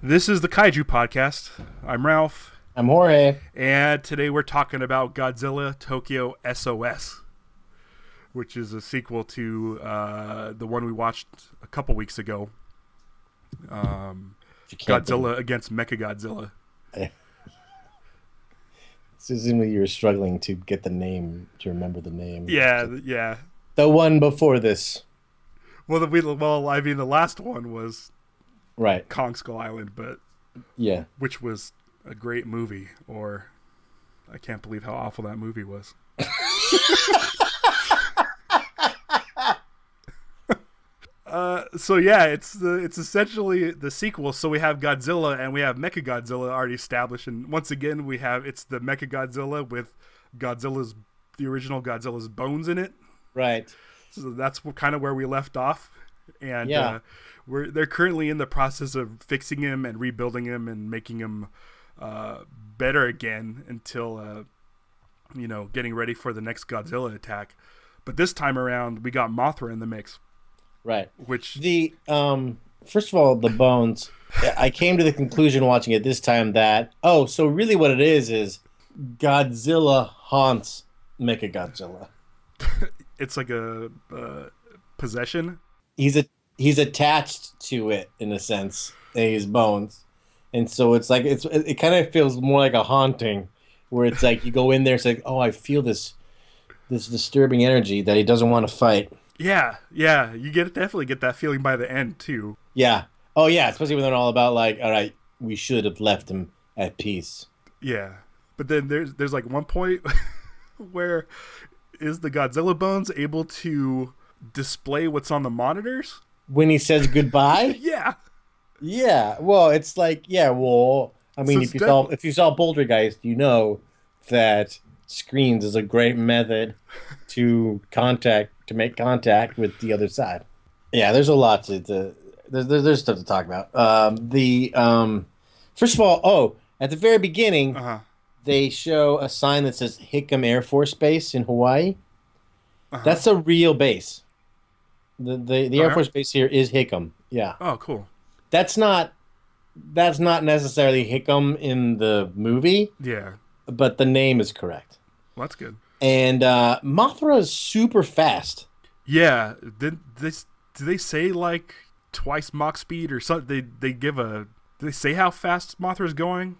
This is the Kaiju podcast. I'm Ralph. I'm Jorge. And today we're talking about Godzilla Tokyo S.O.S, which is a sequel to the one we watched a couple weeks ago. Godzilla against Mechagodzilla. Presumably you were struggling to get the name, to remember the name. Yeah. The one before this. Well, the last one was right, Kong Skull Island, but yeah, which was a great movie. Or I can't believe how awful that movie was. It's essentially the sequel. So we have Godzilla and we have Mechagodzilla already established, and once again it's the Mechagodzilla with the original Godzilla's bones in it. Right. So that's kind of where we left off, and they're currently in the process of fixing him and rebuilding him and making him better again until getting ready for the next Godzilla attack. But this time around, we got Mothra in the mix. Right. Which the first of all, the bones. I came to the conclusion watching it this time that so really what it is Godzilla haunts Mechagodzilla. It's like a possession. He's attached to it in a sense, his bones, and so it's like it kind of feels more like a haunting, where it's like you go in there, it's like, oh, I feel this disturbing energy that he doesn't want to fight. Yeah, you definitely get that feeling by the end too. Yeah. Oh yeah, especially when they're all about like, all right, we should have left him at peace. Yeah, but then there's like one point where is the Godzilla bones able to display what's on the monitors when he says goodbye? Yeah. Well, it's like, I mean, so if you saw Poltergeist, you know that screens is a great method to make contact with the other side. Yeah, there's a lot there's stuff to talk about. First of all, at the very beginning, they show a sign that says Hickam Air Force Base in Hawaii. That's a real base. The Air Force Base here is Hickam. Yeah. Oh, cool. That's not necessarily Hickam in the movie. Yeah. But the name is correct. Well, that's good. And Mothra is super fast. Yeah. Do they say like twice Mach speed or something? Do they say how fast Mothra is going?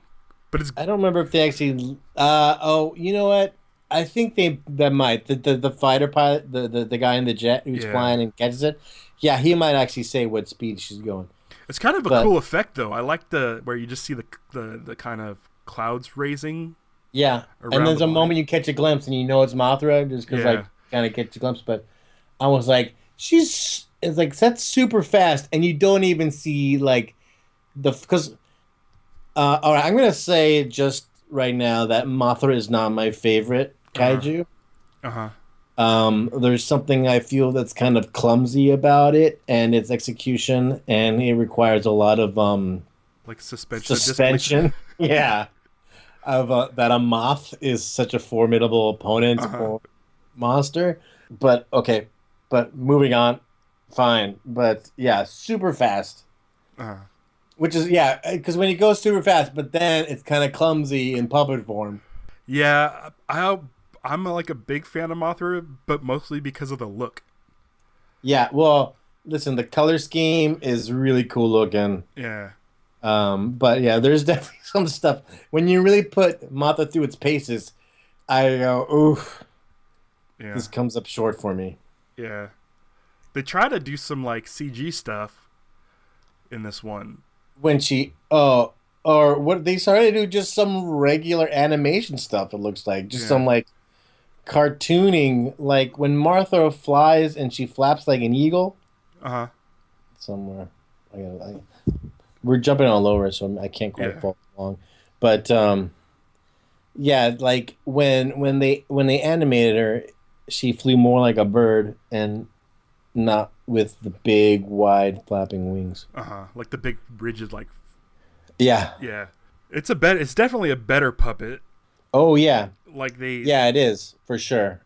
But I don't remember if they actually. You know what? I think that might the fighter pilot, the guy in the jet who's flying and catches it. Yeah, he might actually say what speed she's going. It's kind of a cool effect, though. I like where you just see the kind of clouds raising. Yeah, and there's a moment you catch a glimpse and you know it's Mothra just because kind of catch a glimpse. But I was like, it's like that's super fast, and you don't even see like because. All right, I'm gonna say just right now that Mothra is not my favorite kaiju. There's something I feel that's kind of clumsy about it and its execution, and it requires a lot of like suspension. Yeah, of that a moth is such a formidable opponent or monster. But moving on, fine. But yeah, super fast. Which is, because when he goes super fast, but then it's kind of clumsy in puppet form. Yeah, I'm like a big fan of Mothra, but mostly because of the look. Yeah, well, listen, the color scheme is really cool looking. Yeah. But yeah, there's definitely some stuff. When you really put Mothra through its paces, I go, oof. Yeah. This comes up short for me. Yeah. They try to do some like CG stuff in this one. When she or what they started to do, just some regular animation stuff, it looks like some like cartooning, like when Mothra flies and she flaps like an eagle somewhere. We're jumping all over, so I can't quite follow along, but like when they animated her, she flew more like a bird and not with the big, wide, flapping wings. Like the big, rigid, like. Yeah. Yeah. It's definitely a better puppet. Oh yeah. Like they. Yeah, it is for sure.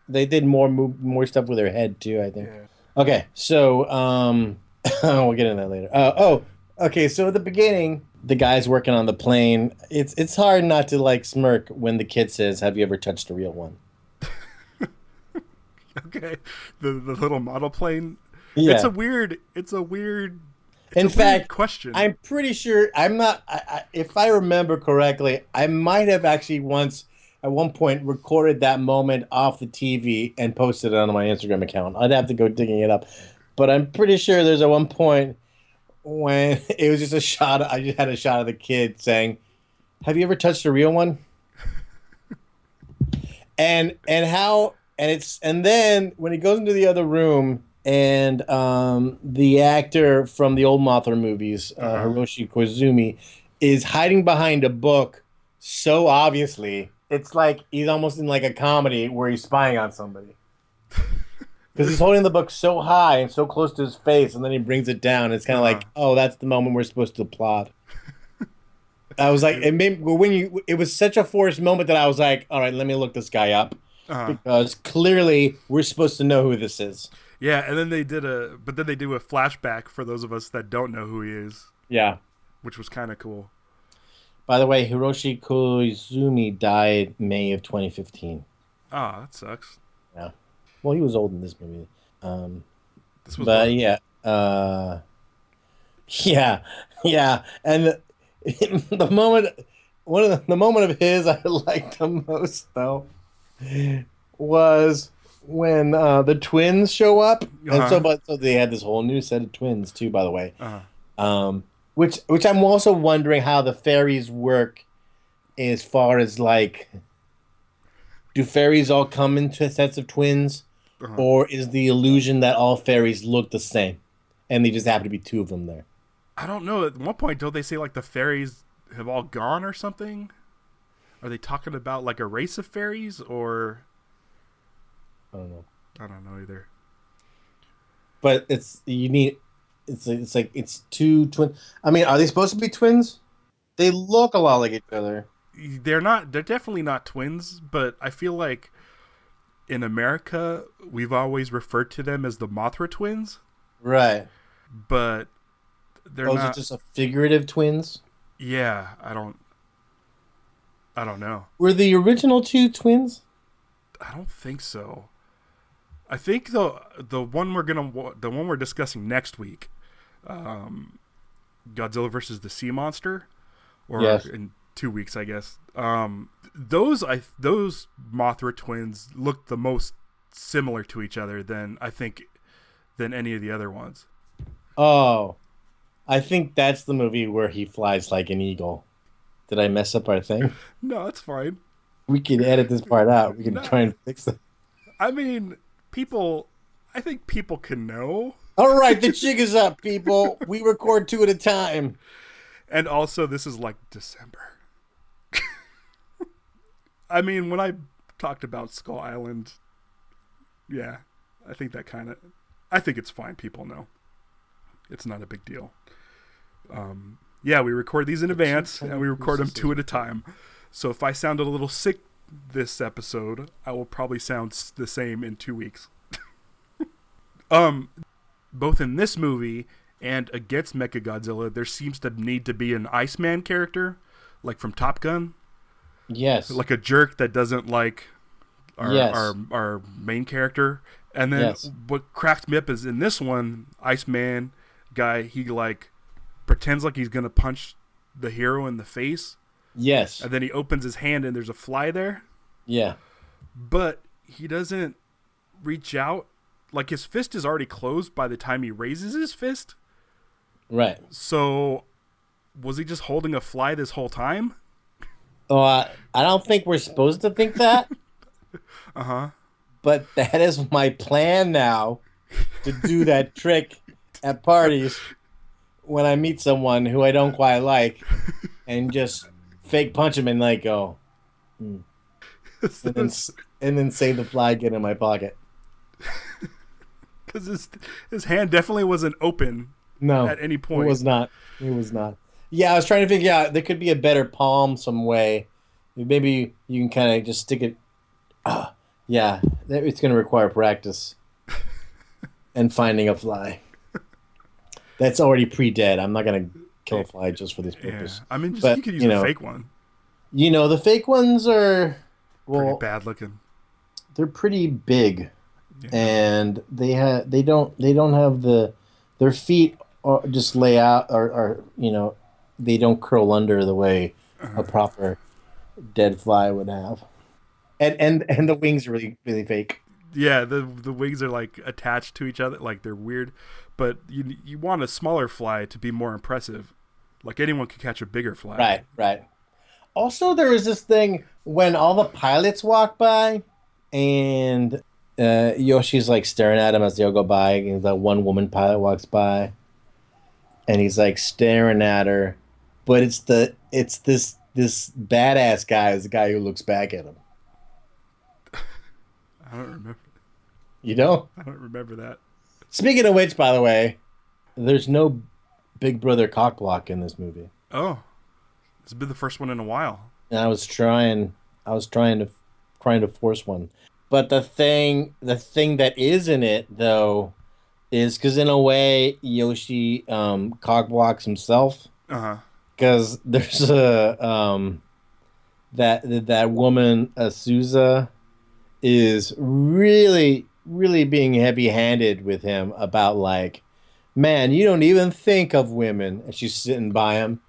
They did more stuff with her head too, I think. Yeah. Okay, so we'll get into that later. Okay, so at the beginning, the guy's working on the plane. It's hard not to like smirk when the kid says, "Have you ever touched a real one?" Okay, the little model plane. It's a Yeah. weird. It's a weird. It's In a weird fact, question. I'm pretty sure I'm not. If I remember correctly, I might have actually once, at one point, recorded that moment off the TV and posted it on my Instagram account. I'd have to go digging it up, but I'm pretty sure there's at one point when it was just a shot. I just had a shot of the kid saying, "Have you ever touched a real one?" And how and then when he goes into the other room and the actor from the old Mothra movies, Uh Hiroshi Koizumi, is hiding behind a book so obviously it's like he's almost in like a comedy where he's spying on somebody because he's holding the book so high and so close to his face, and then he brings it down. It's kind of huh. like, oh, that's the moment we're supposed to applaud. I was like, it made when you it was such a forced moment that I was like, all right, let me look this guy up Uh because clearly we're supposed to know who this is. Yeah, and then but then they do a flashback for those of us that don't know who he is, Yeah. which was kind of cool. By the way, Hiroshi Koizumi died May of 2015. Ah, that sucks. Yeah. Well, he was old in this movie. Um, This was but what? yeah, yeah, yeah, and the moment, one of the moment of his I liked the most though was when the twins show up, Uh and huh. so they had this whole new set of twins too, by the way. Uh huh. Which I'm also wondering how the fairies work as far as like, do fairies all come into sets of twins, Uh huh. or is the illusion that all fairies look the same, and they just happen to be two of them there? I don't know. At one point, don't they say like the fairies have all gone or something? Are they talking about like a race of fairies or I don't know. I don't know either. But it's like it's two twin. I mean, are they supposed to be twins? They look a lot like each other. They're not. They're definitely not twins, but I feel like in America we've always referred to them as the Mothra twins, Right. but they're Those are not. just a figurative twins. Yeah, I don't. I don't know. Were the original two twins? I don't think so. I think the one we're discussing next week, um, Godzilla versus the Sea Monster, or Yes. in 2 weeks, I guess. Those Mothra twins look the most similar to each other than any of the other ones. Oh, I think that's the movie where he flies like an eagle. Did I mess up our thing? No, that's fine. We can edit this part out. We can No, try and fix it. I mean, people. I think people can know, All right, the jig is up, people. We record two at a time. and also this is like December. I mean, when I talked about Skull Island, yeah, I think that kind of. I think it's fine. People know. It's not a big deal. Yeah, we record these in advance and we record them two at a time. So if I sound a little sick this episode, I will probably sound the same in 2 weeks. Um, Both in this movie and against Mechagodzilla, there seems to need to be an Iceman character, like from Top Gun, Yes. like a jerk that doesn't like Yes. our main character. And then Yes. what cracks me up is in this one, Iceman guy, he like pretends like he's gonna punch the hero in the face, Yes. and then he opens his hand and there's a fly there, Yeah. but he doesn't reach out. Like his fist is already closed by the time he raises his fist. Right. So was he just holding a fly this whole time? Oh, I don't think we're supposed to think that, Uh huh. but that is my plan now to do that trick at parties when I meet someone who I don't quite like and just fake punch him and like go, "Hmm," and then save the fly, get in my pocket. Because his hand definitely wasn't open No, at any it point. was not. It was not. Yeah, I was trying to figure out there could be a better palm some way. Maybe you can kind of just stick it. Ah, yeah, it's going to require practice and finding a fly. That's already pre-dead. I'm not going to kill a fly just for this Yeah, purpose. I mean, just you But could use a fake one. the fake ones are Pretty well, bad looking. they're pretty big, Yeah. and they don't have their feet are just lay out or they don't curl under the way a proper dead fly would have. And the wings are really really fake. Yeah, the wings are like attached to each other, like they're weird. But you want a smaller fly to be more impressive. Like anyone could catch a bigger fly. Right, right. Also, there was this thing when all the pilots walk by, and Yoshi's like staring at him as they all go by, and the one woman pilot walks by, and he's like staring at her, but it's this badass guy is the guy who looks back at him. I don't remember. You know. I don't remember that. Speaking of which, by the way, there's no Big Brother cockblock in this movie. Oh, it's been the first one in a while. And I was trying to force one. But the thing that is in it though is because in a way Yoshi cock blocks himself Uh huh. because there's a that woman Azusa is really really being heavy-handed with him about like, man, you don't even think of women, and she's sitting by him.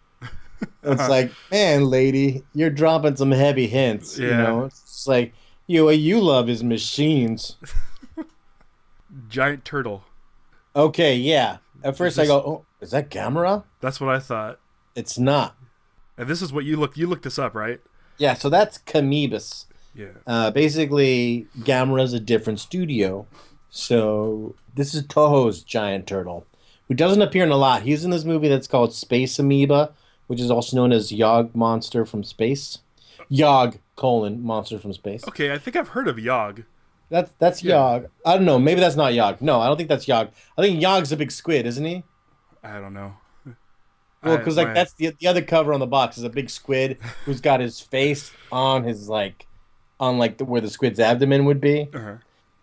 It's Uh-huh. like, man, lady, you're dropping some heavy hints, Yeah. It's like, what you love is machines. Giant turtle. Okay, yeah. At Is first I this? go, oh, is that Gamera? That's what I thought. It's not. And this is what you looked. You looked this up, right? Yeah, so that's Camebus. Yeah. Basically, Gamera's a different studio. So this is Toho's giant turtle, who doesn't appear in a lot. He's in this movie that's called Space Amoeba, which is also known as Yog Monster from Space. Yog, Monster from Space. Okay, I think I've heard of Yog. That's Yeah. Yog. I don't know. Maybe that's not Yog. No, I don't think that's Yog. I think Yog's a big squid, isn't he? I don't know. Well, I because like my that's the other cover on the box is a big squid who's got his face on his on where the squid's abdomen would be. uh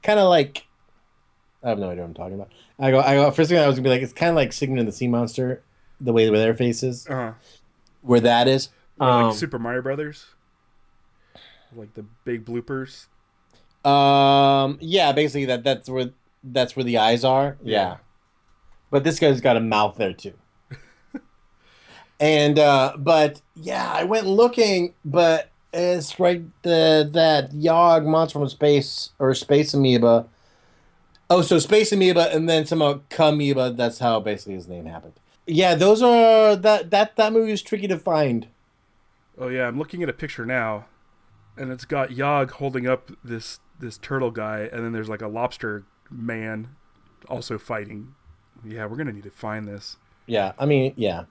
Kind of like I have no idea what I'm talking about. I go. First thing I was gonna be like, it's kind of like Sigmund and the Sea Monster, the way their faces, uh where that is. like Super Mario Brothers, like the big bloopers. Yeah, basically that's where the eyes are. Yeah, but this guy's got a mouth there too. And but yeah, I went looking, but it's right that Yog monster from space or Space Amoeba. Oh, so Space Amoeba and then somehow Kamoeba. That's how basically his name happened. Yeah, those are that movie is tricky to find. Oh yeah, I'm looking at a picture now, and it's got Yog holding up this turtle guy, and then there's like a lobster man also fighting. Yeah, we're gonna need to find this. Yeah, I mean, yeah,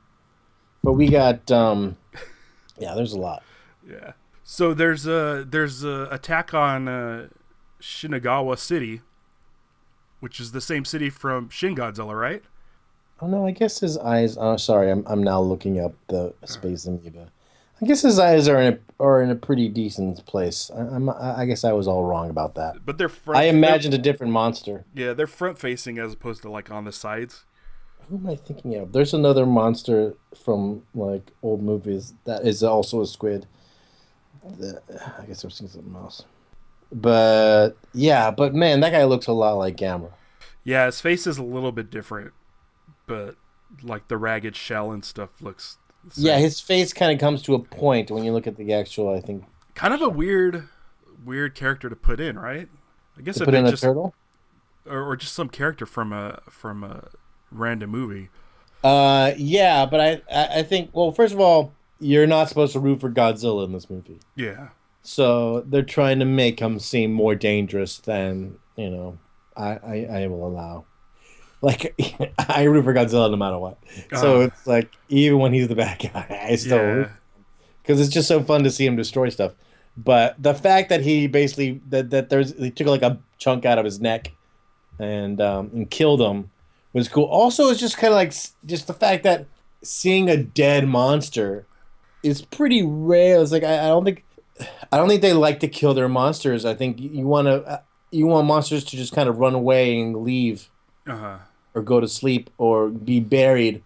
but we got yeah, there's a lot. Yeah. So there's a attack on Shinagawa City, which is the same city from Shin Godzilla, right? Oh no, I guess his eyes. Oh, sorry, I'm now looking up the Space Amoeba. I guess his eyes are in a pretty decent place. I guess I was all wrong about that. But they're I front. imagined a different monster. Yeah, they're front facing as opposed to like on the sides. Who am I thinking of? There's another monster from like old movies that is also a squid. I guess I've seen something else. But yeah, but man, that guy looks a lot like Gamera. Yeah, his face is a little bit different, but like the ragged shell and stuff looks the Yeah, same. his face kind of comes to a point when you look at the actual. I think Kind of a weird character to put in, right? I guess to if put they in a just turtle. or just some character from a random movie. Yeah, but I think well, first of all, you're not supposed to root for Godzilla in this movie, Yeah. so they're trying to make him seem more dangerous than I will allow. Like I root for Godzilla no matter what, so Uh, it's like even when he's the bad guy, I still root yeah. because it's just so fun to see him destroy stuff. But the fact that he basically he took like a chunk out of his neck and killed him was cool. Also, it's just kind of like just the fact that seeing a dead monster is pretty rare. It's like I don't think they like to kill their monsters. I think you want monsters to just kind of run away and leave Uh-huh. or go to sleep or be buried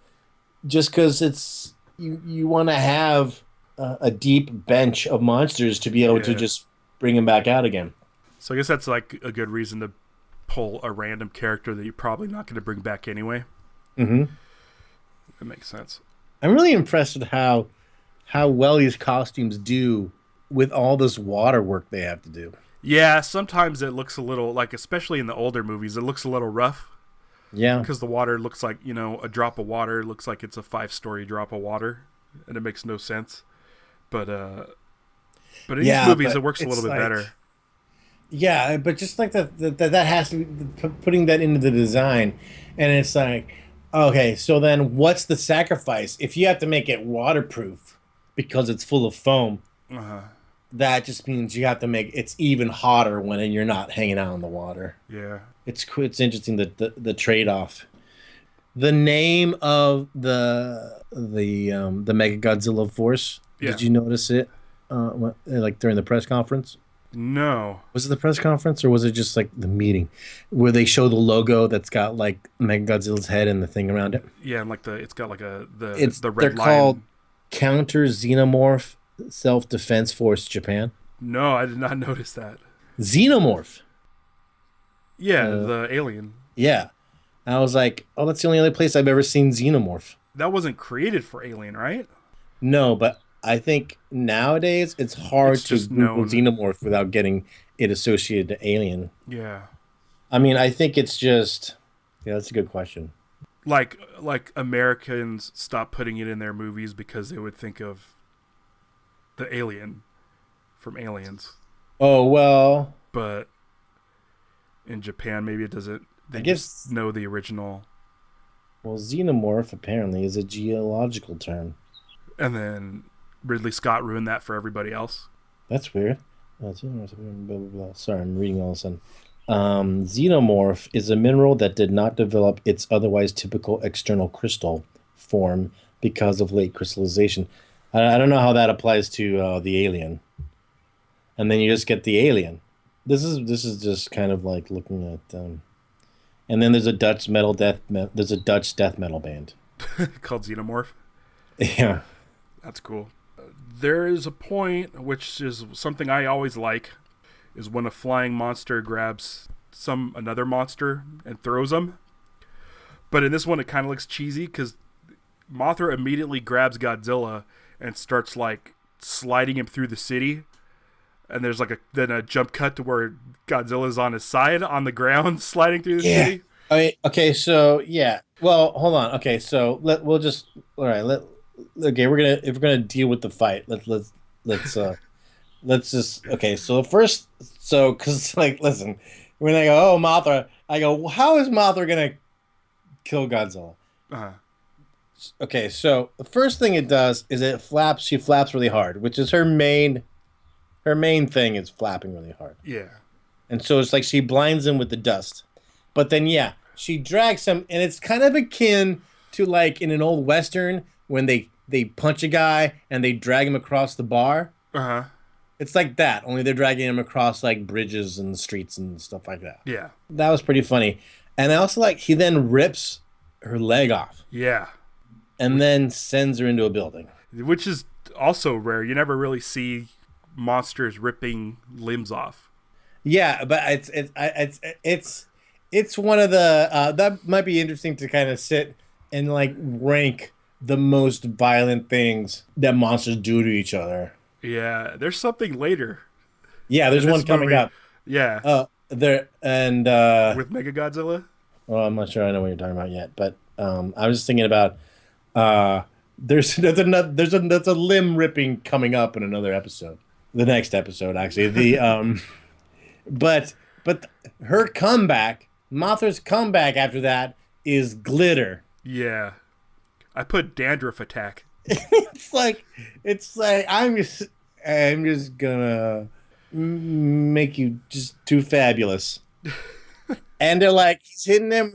just because it's you want to have a deep bench of monsters to be able to Yeah. just bring them back out again. So I guess that's like a good reason to pull a random character that you're probably not going to bring back anyway. Hmm. That makes sense. I'm really impressed with how well these costumes do with all this water work they have to do. Yeah, sometimes it looks a little like, especially in the older movies, it looks a little rough Yeah. because the water looks like, a drop of water looks like it's a 5-story drop of water, and it makes no sense. But in these Yeah, movies, but it works a it's little bit like better. yeah, but just like that has to be putting that into the design, and it's like, okay, so then what's the sacrifice if you have to make it waterproof because it's full of foam? Uh-huh. That just means you have to make it's even hotter when you're not hanging out in the water. Yeah. It's interesting that the trade off. The name of the Mega Godzilla force. Yeah. Did you notice it? Like during the press conference. No. Was it the press conference or was it just like the meeting where they show the logo that's got like Mechagodzilla's head and the thing around it? Yeah, and like it's got like the They're red called line. Counter Xenomorph Self Defense Force Japan. No, I did not notice that. Xenomorph. Yeah, Uh, the alien. yeah. I was like, oh, that's the only other place I've ever seen Xenomorph. That wasn't created for Alien, right? No, but I think nowadays it's hard It's to just Google known. Xenomorph without getting it associated to Alien. Yeah. I mean, I think it's just, yeah, that's a good question. Like Americans stopped putting it in their movies because they would think of the alien from Aliens. Oh, well, But in Japan, maybe it doesn't. I They just guess, know the original. well, xenomorph apparently is a geological term. And then Ridley Scott ruined that for everybody else. That's weird. Xenomorph, blah, blah, blah. Sorry, I'm reading all of a sudden. Xenomorph is a mineral that did not develop its otherwise typical external crystal form because of late crystallization. I don't know how that applies to the alien. And then you just get the alien. This is just kind of like looking at. And then there's a there's a Dutch death metal band. Called Xenomorph. Yeah. That's cool. There is a point, which is something I always like, is when a flying monster grabs another monster and throws them. But in this one, it kind of looks cheesy because Mothra immediately grabs Godzilla and starts like sliding him through the city. And there's like a jump cut to where Godzilla's on his side on the ground sliding through the Yeah. city. I mean, okay, so yeah. Well, hold on. Okay, so we'll just all right. Okay, if we're gonna deal with the fight, let's let's just okay. So first, so because like listen, when I go, oh Mothra, I go, well, how is Mothra gonna kill Godzilla? Uh-huh. Okay, so the first thing it does is it flaps. She flaps really hard, which is her main thing is flapping really hard. Yeah. And so it's like she blinds him with the dust. But then, yeah, she drags him, and it's kind of akin to like in an old Western when they punch a guy and they drag him across the bar. Uh-huh. It's like that, only they're dragging him across like bridges and streets and stuff like that. Yeah. That was pretty funny. And I also like he then rips her leg off Yeah. and then sends her into a building. Which is also rare. You never really see monsters ripping limbs off. Yeah, but it's one of the that might be interesting to kind of sit and like rank the most violent things that monsters do to each other. Yeah, there's something later Yeah, there's in one this coming movie. up. Yeah, There and with Mechagodzilla. well, I'm not sure I know what you're talking about yet, but I was just thinking about there's a limb ripping coming up in another episode, the next episode actually. But her comeback, Mothra's comeback after that is glitter. Yeah, I put dandruff attack. It's like I'm just gonna make you just too fabulous. And they're like he's hitting him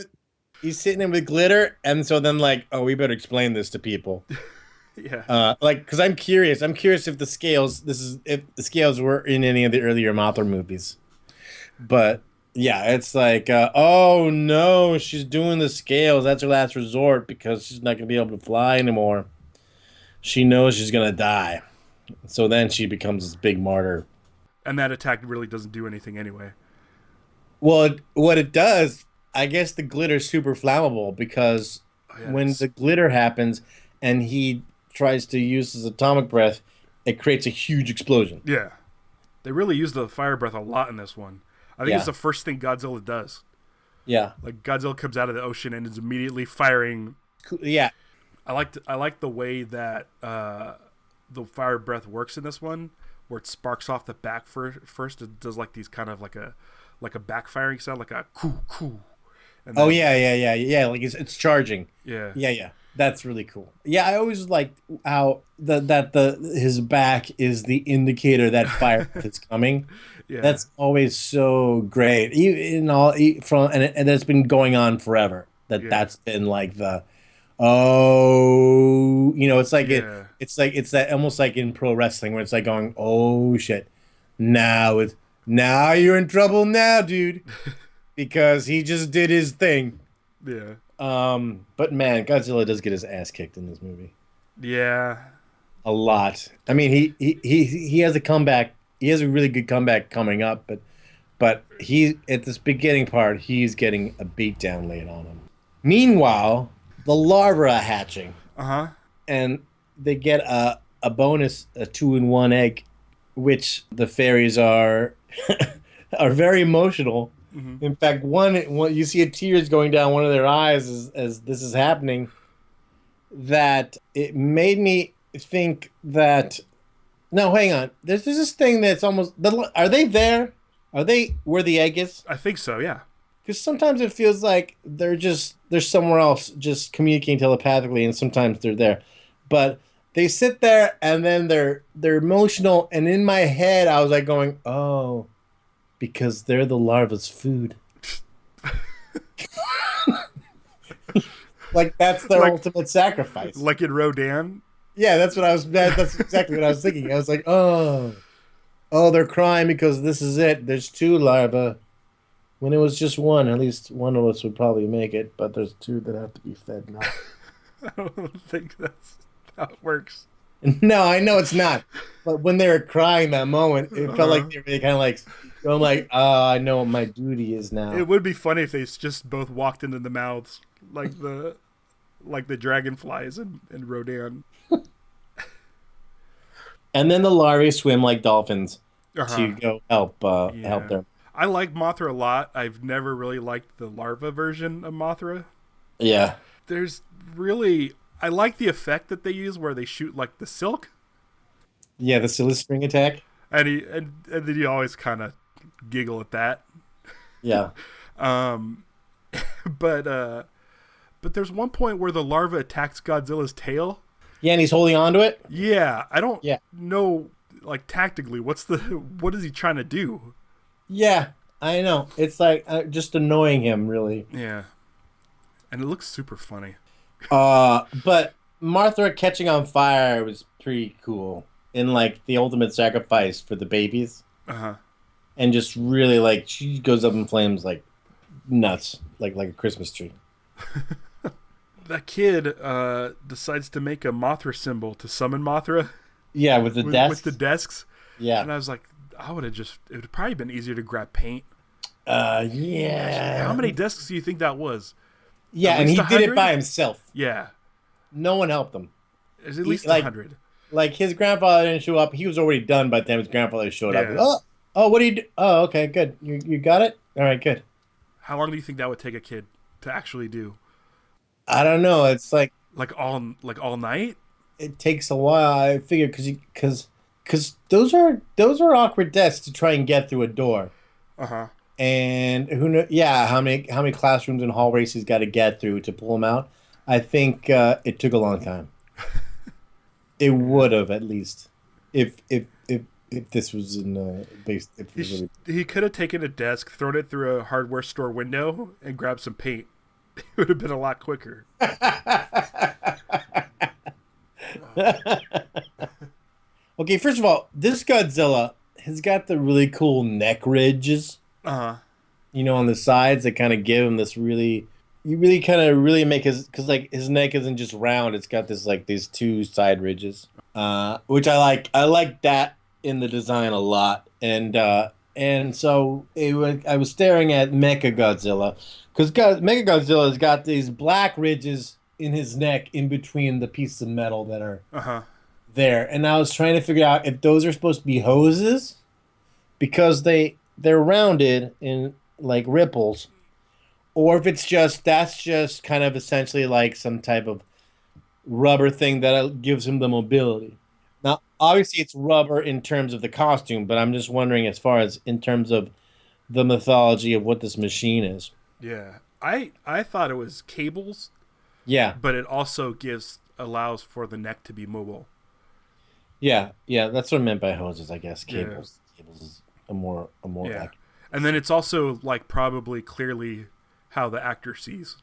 with glitter, and so then like, oh, we better explain this to people. Yeah, Like, because I'm curious if if the scales were in any of the earlier Mothra movies, but Yeah, it's like, oh no, she's doing the scales. That's her last resort because she's not gonna be able to fly anymore. She knows she's gonna die. So then she becomes this big martyr. And that attack really doesn't do anything anyway. Well, what it does, I guess the glitter's super flammable because Oh, yeah, when the glitter happens and he tries to use his atomic breath, it creates a huge explosion. yeah. They really use the fire breath a lot in this one. I think it's Yeah, the first thing Godzilla does. yeah, Like Godzilla comes out of the ocean and is immediately firing. yeah. I like the way that the fire breath works in this one, where it sparks off the back first. It does like these kind of like a backfiring sound, like a coo coo, and Oh then yeah. Like it's charging. yeah, Yeah. That's really cool. Yeah, I always liked how the his back is the indicator that fire is coming. yeah, That's always so great. From and it's been going on forever. yeah, That's been like the oh, it's like yeah. it's that almost like in pro wrestling where it's like going, oh shit, now it's now you're in trouble now, dude, because he just did his thing. Yeah. But man, Godzilla does get his ass kicked in this movie Yeah. a lot. I mean, he has a comeback. He has a really good comeback coming up, but he at this beginning part, he's getting a beat down laid on him. Meanwhile, the larvae are hatching, Uh-huh. and they get a bonus, a 2-in-1 egg, which the fairies are are very emotional. Mm-hmm. In fact, one you see a tears going down one of their eyes as this is happening. That it made me think that no, hang on. There's this thing that's almost. Are they there? Are they where the egg is? I think so, yeah. Because sometimes it feels like they're somewhere else, just communicating telepathically, and sometimes they're there. But they sit there and then they're emotional, and in my head I was like going, oh, because they're the larva's food. Like that's their Like ultimate sacrifice. like in Rodan. Yeah, that's exactly what I was thinking. I was like, oh, they're crying because this is it. There's two larvae. When it was just one, at least one of us would probably make it, but there's two that have to be fed now. I don't think that's how it works. No, I know it's not. But when they were crying that moment, it felt like Uh-huh. they were kind of like, I'm like, oh, I know what my duty is now. It would be funny if they just both walked into the mouths like the dragonflies in Rodan. And then the larvae swim like dolphins Uh-huh. to go help Yeah. them. I like Mothra a lot. I've never really liked the larva version of Mothra. Yeah. There's really I like the effect that they use where they shoot like the silk, Yeah, the silly string attack. and then you always kind of giggle at that. Yeah. Um, but there's one point where the larva attacks Godzilla's tail. Yeah, and he's holding on to it. Yeah, I don't Yeah. know like tactically what is he trying to do? Yeah, I know. It's like just annoying him, really. Yeah, and it looks super funny. But Martha catching on fire was pretty cool. In like the ultimate sacrifice for the babies, Uh huh. and just really like she goes up in flames like nuts, like a Christmas tree. That kid decides to make a Mothra symbol to summon Mothra Yeah, with the with desk. the desks, Yeah. and I was like, I would have just it would probably been easier to grab paint. Yeah. How many desks do you think that was? Yeah, At and he least did it 100? by himself. Yeah, No one helped him. it's at He- least like 100. like his grandfather didn't show up. He was already done by the time his grandfather showed up. Yeah. Oh, what do you do? Oh, okay, good. You got it. All right, good. How long do you think that would take a kid to actually do? I don't know. It's like Like all night? it takes a while. I figure because those are awkward desks to try and get through a door. Uh huh. And who know? Yeah, how many classrooms and hallways he's got to get through to pull them out? I think it took a long time. It would have at least if this was in based. If it was really... He could have taken a desk, thrown it through a hardware store window, and grabbed some paint. It would have been a lot quicker. Okay, first of all, this Godzilla has got the really cool neck ridges. Uh huh. on the sides that kind of give him this really, you really kind of really make because like his neck isn't just round; it's got this like these two side ridges, which I like. I like that in the design a lot, and so I was staring at Mechagodzilla because Mechagodzilla has got these black ridges in his neck in between the pieces of metal that are Uh-huh. there, and I was trying to figure out if those are supposed to be hoses because they're rounded in like ripples, or if it's just that's just kind of essentially like some type of rubber thing that gives him the mobility. Now, obviously, it's rubber in terms of the costume, but I'm just wondering as far as in terms of the mythology of what this machine is. Yeah. I thought it was cables, Yeah, but it also allows for the neck to be mobile. yeah, that's what I meant by hoses, I guess. Yeah. Cables is a more Yeah. accurate. And then it's also like probably clearly how the actor sees.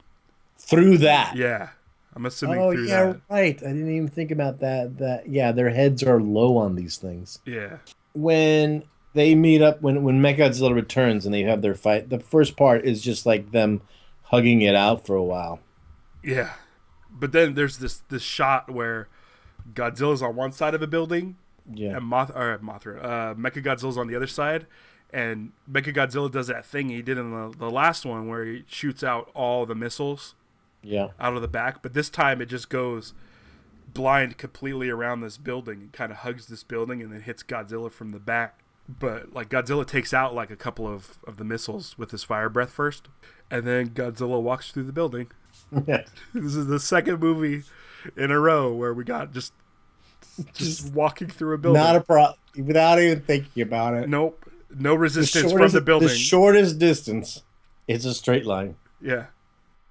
Through that. Yeah. I'm assuming Oh through yeah, that. right. I didn't even think about that. Yeah, their heads are low on these things. Yeah. When they meet up, when Mechagodzilla returns and they have their fight, the first part is just like them hugging it out for a while. Yeah. But then there's this shot where Godzilla's on one side of a building Yeah, and Mechagodzilla's on the other side, and Mechagodzilla does that thing he did in the last one where he shoots out all the missiles yeah, out of the back, but this time it just goes blind completely around this building and kind of hugs this building and then hits Godzilla from the back. But like Godzilla takes out like a couple of the missiles with his fire breath first, and then Godzilla walks through the building. yeah. This is the second movie in a row where we got just walking through a building. Not a problem without even thinking about it. Nope. No resistance from the building. The shortest distance is a straight line. Yeah.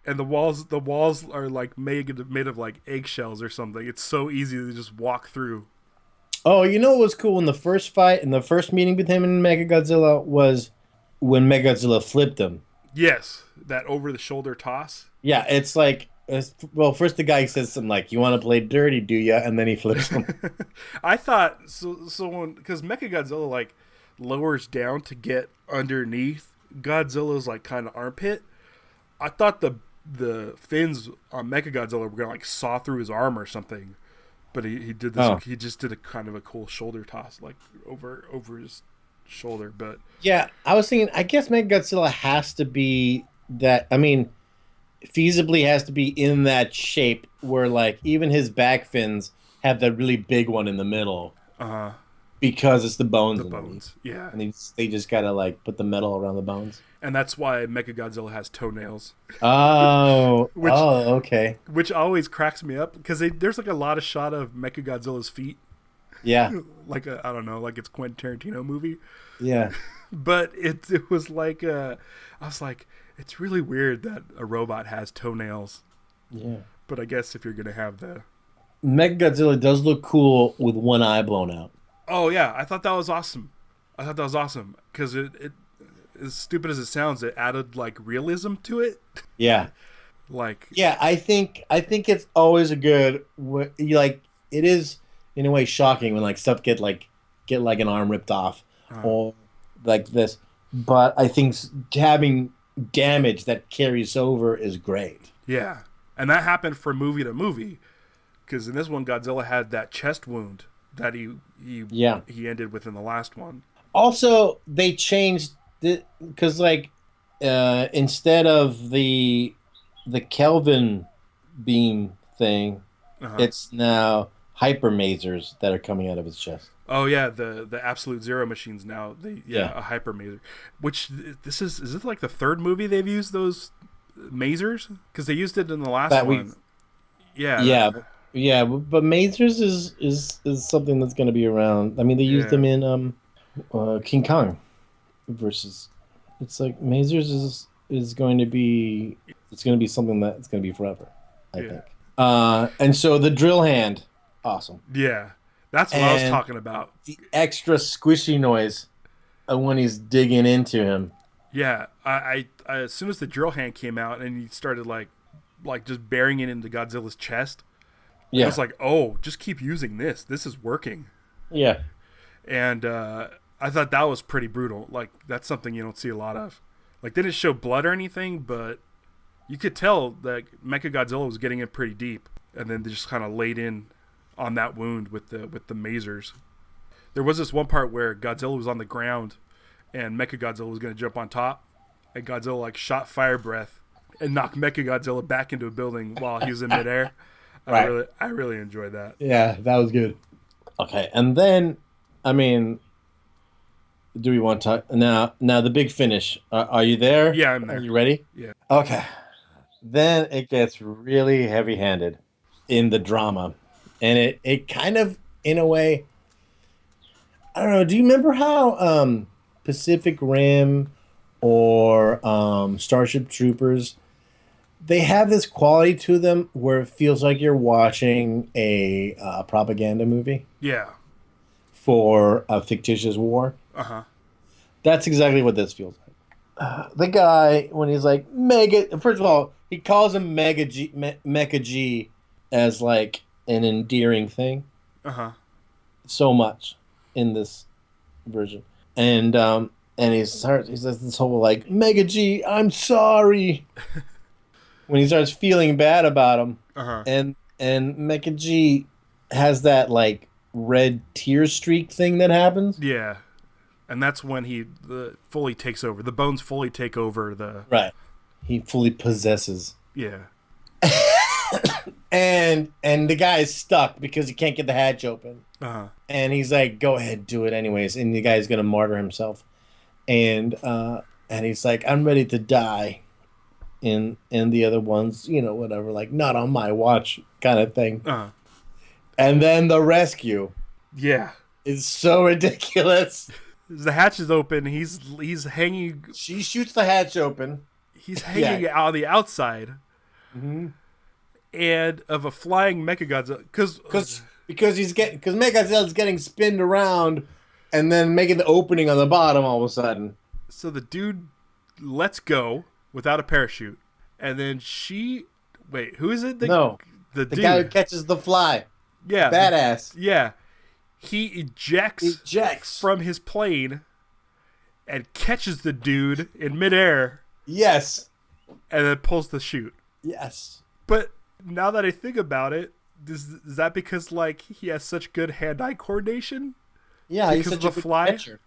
And the walls are like made of like eggshells or something. It's so easy to just walk through. Oh, you know what was cool in the first fight, in the first meeting with him and Mechagodzilla was when Mechagodzilla flipped him. Yes, that over the shoulder toss. Yeah, it's like, well, first the guy says something like, "You want to play dirty, do ya?" And then he flips him. I thought so because Mechagodzilla like lowers down to get underneath Godzilla's like kind of armpit. I thought the fins on Mechagodzilla were gonna like saw through his arm or something, but he did this. Oh. He just did a kind of a cool shoulder toss like over his shoulder. But Yeah, I was thinking, I guess Mechagodzilla has to be that, I mean, feasibly has to be in that shape where, like, even his back fins have that really big one in the middle because it's the bones. The bones, yeah. And they just gotta, like, put the metal around the bones. And that's why Mechagodzilla has toenails. Oh, okay. Which always cracks me up because there's like a lot of shot of Mechagodzilla's feet. Yeah. Like I don't know, like it's Quentin Tarantino movie. Yeah. But it was like I was like, it's really weird that a robot has toenails. Yeah. But I guess if you're gonna have the Mechagodzilla does look cool with one eye blown out. Oh yeah, I thought that was awesome. Because it as stupid as it sounds, it added like realism to it. Yeah. Like Yeah, I think it's always a good like it is in a way shocking when like stuff get like an arm ripped off or like this, but I think having damage that carries over is great. Yeah, and that happened from movie to movie because in this one Godzilla had that chest wound that he ended with in the last one. Also, they changed because like instead of the Kelvin beam thing, it's now hyper masers that are coming out of his chest. Oh yeah, the absolute zero machines now. A hyper maser. Which is this like the third movie they've used those masers? Because they used it in the last one. Yeah, but masers is something that's going to be around. I mean, they used them in King Kong versus. It's like masers is going to be. It's going to be something that's going to be forever, I think. And so the drill hand, awesome. Yeah, that's what I was talking about. The extra squishy noise when he's digging into him. Yeah, I as soon as the drill hand came out and he started like just burying it into Godzilla's chest, I was like, oh, just keep using this. This is working. Yeah. And I thought that was pretty brutal. Like that's something you don't see a lot of. Like, they didn't show blood or anything, but you could tell that Mechagodzilla was getting it pretty deep, and then they just kind of laid in on that wound with the masers. There was this one part where Godzilla was on the ground, and Mechagodzilla was going to jump on top, and Godzilla like shot fire breath and knocked Mechagodzilla back into a building while he was in midair. Right. I really enjoyed that. Yeah, that was good. Okay, and then, I mean, do we want to talk now? Now the big finish. Are you there? Yeah, I'm there. Are you ready? Yeah. Okay. Then it gets really heavy-handed in the drama, and it kind of, in a way, I don't know. Do you remember how Pacific Rim or Starship Troopers, they have this quality to them where it feels like you're watching a propaganda movie Yeah. for a fictitious war? Uh-huh. That's exactly what this feels like. The guy, when he's like, Mega... First of all, he calls him Mecha G as, like, an endearing thing. Uh-huh. So much in this version. And he says this whole, like, Mega G, I'm sorry. When he starts feeling bad about him. Uh-huh. And Mecha G has that, like, red tear streak thing that happens. Yeah. And that's when he fully takes over. The bones fully take over the... Right. He fully possesses. Yeah. and the guy is stuck because he can't get the hatch open. Uh-huh. And he's like, go ahead, do it anyways. And the guy's going to martyr himself. And he's like, I'm ready to die. And the other ones, you know, whatever, like, not on my watch kind of thing. Uh-huh. And then the rescue. Yeah. Is so ridiculous. The hatch is open. He's hanging. She shoots the hatch open. He's hanging out on the outside. Mm-hmm. And of a flying Mechagodzilla. Because Mechagodzilla's getting spinned around and then making the opening on the bottom all of a sudden. So the dude lets go without a parachute. And then wait, who is it? The dude. Guy who catches the fly. Yeah. Badass. Yeah. He ejects from his plane and catches the dude in midair. Yes. And then pulls the chute. Yes. But now that I think about it, is that because, like, he has such good hand-eye coordination? Yeah, because he's such of a good fly? catcher.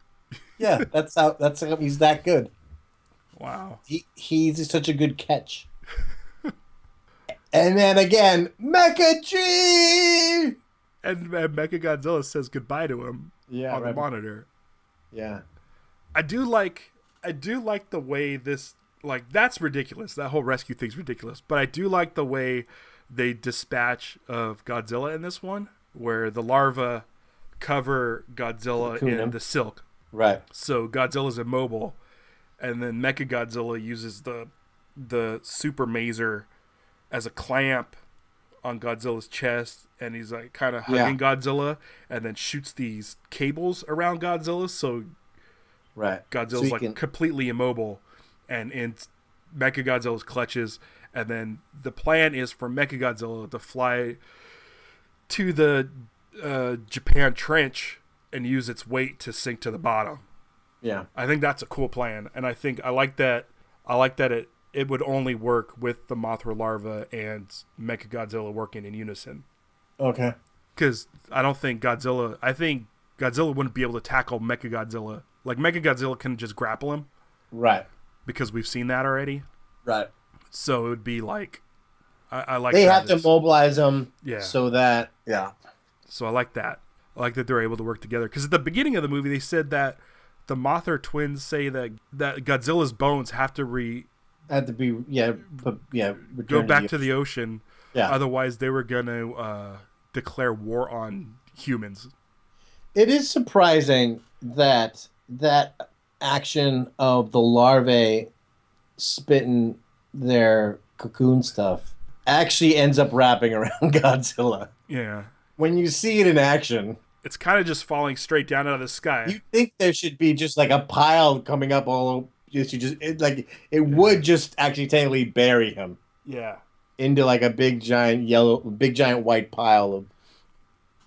Yeah, that's how he's that good. Wow. He's such a good catch. And then again, Mecha G! And Mechagodzilla says goodbye to him on the monitor. Yeah. I do like the way this, like, that's ridiculous. That whole rescue thing's ridiculous. But I do like the way they dispatch of Godzilla in this one, where the larvae cover Godzilla in the silk. Right. So Godzilla's immobile, and then Mechagodzilla uses the super maser as a clamp on Godzilla's chest, and he's like kind of hugging Godzilla, and then shoots these cables around Godzilla, so Godzilla's like completely immobile and in Mechagodzilla's clutches. And then the plan is for Mechagodzilla to fly to the Japan Trench and use its weight to sink to the bottom. Yeah, I think that's a cool plan, and I like that it would only work with the Mothra larva and Mechagodzilla working in unison. Okay. Because I think Godzilla wouldn't be able to tackle Mechagodzilla. Like, Mechagodzilla can just grapple him. Right. Because we've seen that already. Right. So it would be like, I like they that. They have to mobilize them. Yeah. So that, yeah. So I like that. I like that they're able to work together. Because at the beginning of the movie, they said that the Mothra twins say that Godzilla's bones have to go back to the ocean. Yeah. Otherwise, they were going to declare war on humans. It is surprising that action of the larvae spitting their cocoon stuff actually ends up wrapping around Godzilla. Yeah. When you see it in action, it's kind of just falling straight down out of the sky. You think there should be just like a pile coming up all it would just actually technically bury him. Yeah. Into like a big giant white pile of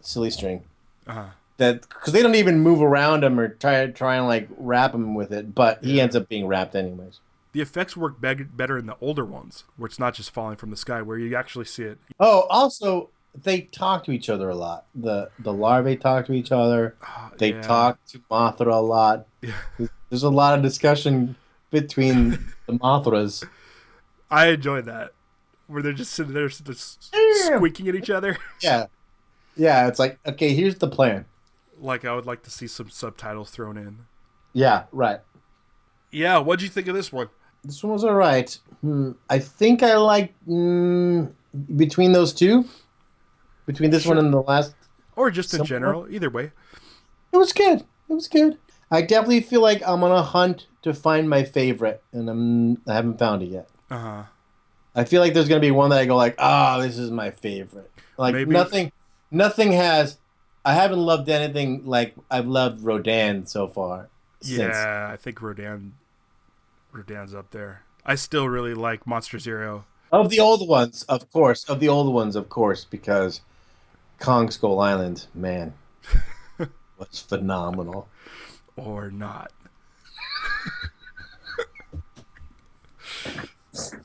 silly string. Uh-huh. That because they don't even move around him or try and like wrap him with it, but he ends up being wrapped anyways. The effects work better in the older ones, where it's not just falling from the sky, where you actually see it. Oh, also they talk to each other a lot. The larvae talk to each other. They Yeah. talk to Mothra a lot. Yeah. There's a lot of discussion between the Mothras. I enjoy that, where they're just sitting there just Yeah. squeaking at each other. Yeah. Yeah, it's like, okay, here's the plan. Like, I would like to see some subtitles thrown in. Yeah, right. Yeah, what'd you think of this one? This one was all right. I think I like between those two, between this one Sure. and the last. Or just in Simple one. general, either way. It was good. It was good. I definitely feel like I'm on a hunt to find my favorite, and I haven't found it yet. Uh huh. I feel like there's gonna be one that I go like, ah, this is my favorite. Like Maybe. nothing has. I haven't loved anything like I've loved Rodan so far. Since. Yeah, I think Rodan's up there. I still really like Monster Zero. Of the old ones, of course. Of the old ones, of course, because Kong Skull Island, man, was phenomenal. Or not.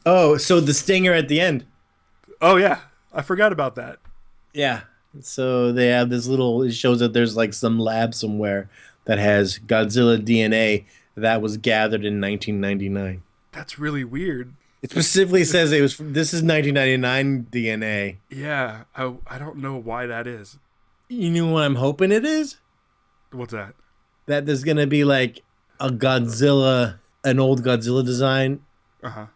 Oh, so the stinger at the end. Oh yeah, I forgot about that. Yeah. So they have this little. It shows that there's like some lab somewhere that has Godzilla DNA that was gathered in 1999. That's really weird. It specifically says it was. This is 1999 DNA. Yeah, I don't know why that is. You know what I'm hoping it is? What's that? That there's gonna be like a Godzilla, an old Godzilla design, Uh huh.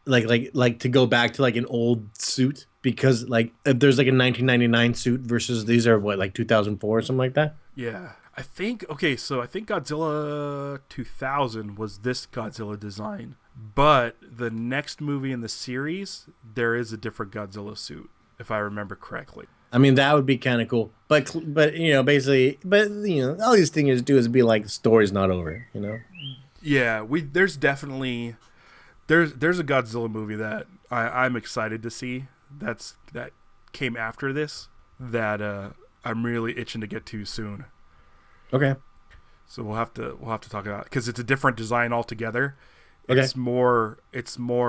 like to go back to like an old suit, because like if there's like a 1999 suit versus these are what, like 2004 or something like that. Yeah. I think Godzilla 2000 was this Godzilla design, but the next movie in the series there is a different Godzilla suit, if I remember correctly. I mean, that would be kind of cool, but basically, all these things do is be like the story's not over, Yeah, there's definitely there's a Godzilla movie that I'm excited to see. That came after this that I'm really itching to get to soon. Okay. So we'll have to talk about it because it's a different design altogether. Okay. It's more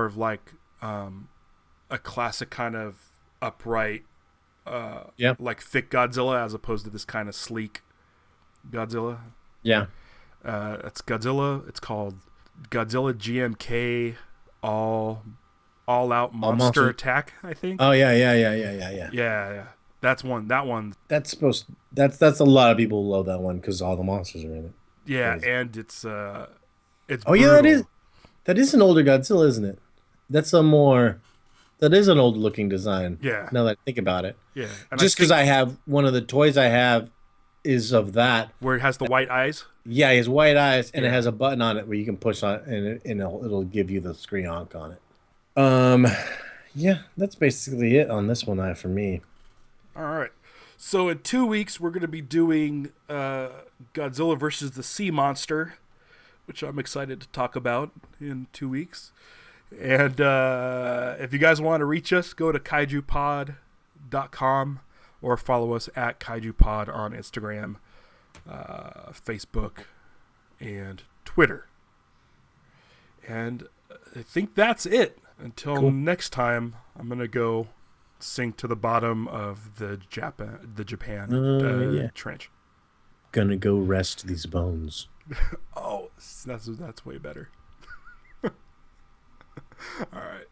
of like a classic kind of upright, Yeah. like thick Godzilla as opposed to this kind of sleek Godzilla. Yeah. It's Godzilla. It's called Godzilla GMK All Out Monster Attack, I think. Oh yeah. Yeah. That's one. That one. That's that's a lot of people love that one because all the monsters are in it. Yeah, Crazy. and it's Oh brutal. yeah, that is an older Godzilla, isn't it? That is an old looking design. Yeah. Now that I think about it. Yeah. And Just because I have one of the toys I have is of that. where it has the white eyes. Yeah, he has white eyes, and it Yeah. has a button on it where you can push on it, and it'll give you the screen honk on it. Yeah, that's basically it on this one for me. All right. So in 2 weeks we're going to be doing Godzilla versus the Sea Monster, which I'm excited to talk about in 2 weeks. And if you guys want to reach us, go to kaijupod.com or follow us at kaijupod on Instagram, Facebook, and Twitter. And I think that's it. Until next time, I'm going to go sink to the bottom of the Japan trench. Gonna go rest these bones. Oh, that's way better. All right.